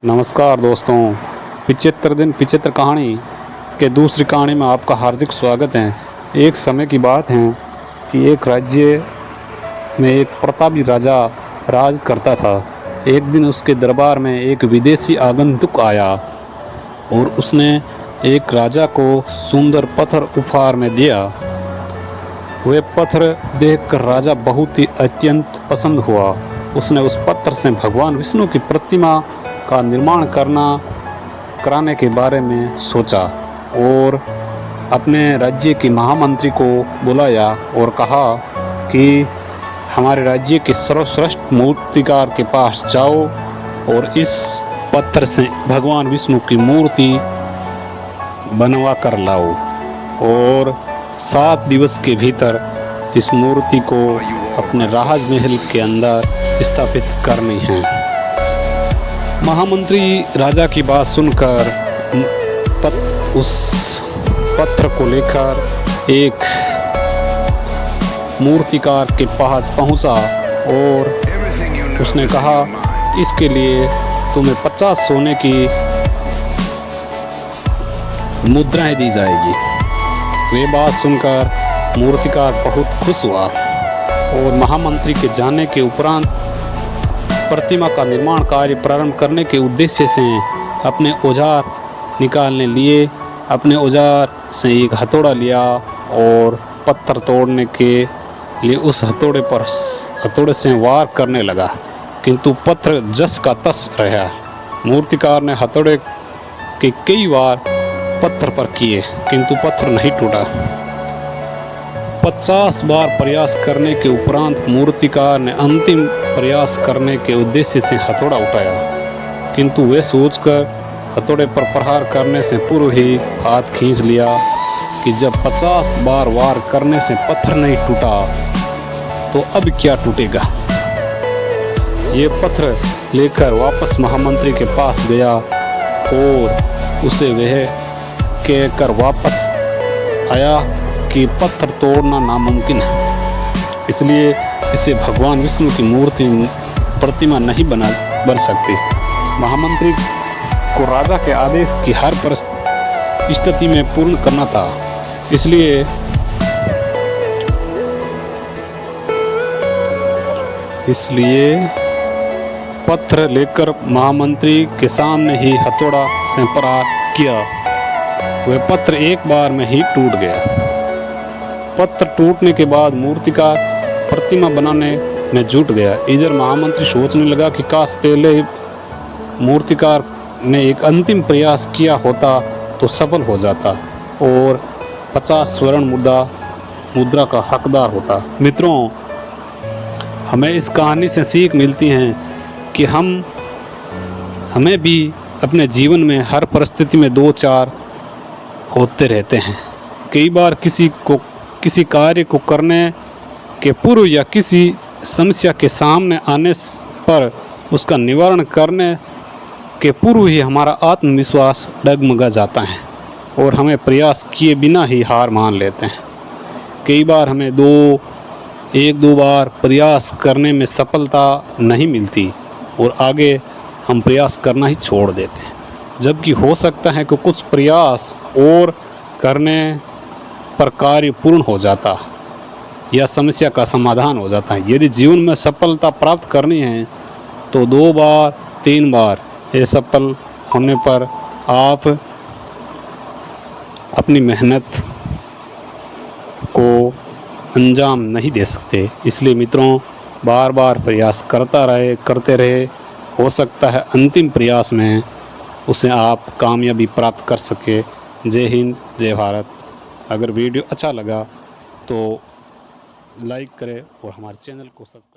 नमस्कार दोस्तों, 75 दिन 75 कहानी के दूसरी कहानी में आपका हार्दिक स्वागत है। एक समय की बात है कि एक राज्य में एक प्रतापी राजा राज करता था। एक दिन उसके दरबार में एक विदेशी आगंतुक आया और उसने एक राजा को सुंदर पत्थर उपहार में दिया। वह पत्थर देखकर राजा बहुत ही अत्यंत पसंद हुआ। उसने उस पत्थर से भगवान विष्णु की प्रतिमा का निर्माण कराने के बारे में सोचा और अपने राज्य के महामंत्री को बुलाया और कहा कि हमारे राज्य के सर्वश्रेष्ठ मूर्तिकार के पास जाओ और इस पत्थर से भगवान विष्णु की मूर्ति बनवा कर लाओ और 7 दिवस के भीतर इस मूर्ति को अपने राजमहल के अंदर स्थापित करनी है। महामंत्री राजा की बात सुनकर उस पत्थर को लेकर एक मूर्तिकार के पास पहुंचा और उसने कहा इसके लिए तुम्हें 50 सोने की मुद्राएं दी जाएगी। वे बात सुनकर मूर्तिकार बहुत खुश हुआ और महामंत्री के जाने के उपरांत प्रतिमा का निर्माण कार्य प्रारंभ करने के उद्देश्य से अपने औजार निकालने लिए अपने औजार से एक हथौड़ा लिया और पत्थर तोड़ने के लिए उस हथौड़े से वार करने लगा, किंतु पत्थर जस का तस रहा। मूर्तिकार ने हथौड़े के कई वार पत्थर पर किए किंतु पत्थर नहीं टूटा। 50 बार प्रयास करने के उपरांत मूर्तिकार ने अंतिम प्रयास करने के उद्देश्य से हथौड़ा उठाया, किंतु वे सोचकर हथौड़े पर प्रहार करने से पूर्व ही हाथ खींच लिया कि जब 50 बार वार करने से पत्थर नहीं टूटा तो अब क्या टूटेगा। ये पत्थर लेकर वापस महामंत्री के पास गया और उसे वह कहकर वापस आया कि पत्थर तोड़ना नामुमकिन है, इसलिए इसे भगवान विष्णु की मूर्ति प्रतिमा नहीं बन सकती। महामंत्री को राजा के आदेश की हर परिस्थिति में पूर्ण करना था, इसलिए पत्थर लेकर महामंत्री के सामने ही हथौड़ा से प्रहार किया। वह पत्थर एक बार में ही टूट गया। पत्थर टूटने के बाद मूर्तिकार प्रतिमा बनाने में जुट गया। इधर महामंत्री सोचने लगा कि काश पहले मूर्तिकार ने एक अंतिम प्रयास किया होता तो सफल हो जाता और 50 स्वर्ण मुद्रा का हकदार होता। मित्रों, हमें इस कहानी से सीख मिलती है कि हमें भी अपने जीवन में हर परिस्थिति में 2-4 होते रहते हैं। कई बार किसी कार्य को करने के पूर्व या किसी समस्या के सामने आने पर उसका निवारण करने के पूर्व ही हमारा आत्मविश्वास डगमगा जाता है और हमें प्रयास किए बिना ही हार मान लेते हैं। कई बार हमें 1-2 बार प्रयास करने में सफलता नहीं मिलती और आगे हम प्रयास करना ही छोड़ देते हैं, जबकि हो सकता है कि कुछ प्रयास और करने पर कार्य पूर्ण हो जाता या समस्या का समाधान हो जाता है। यदि जीवन में सफलता प्राप्त करनी है तो 2 बार 3 बार असफल होने पर आप अपनी मेहनत को अंजाम नहीं दे सकते। इसलिए मित्रों, बार बार प्रयास करते रहे। हो सकता है अंतिम प्रयास में उसे आप कामयाबी प्राप्त कर सके। जय हिंद, जय भारत। अगर वीडियो अच्छा लगा तो लाइक करें और हमारे चैनल को सब्सक्राइब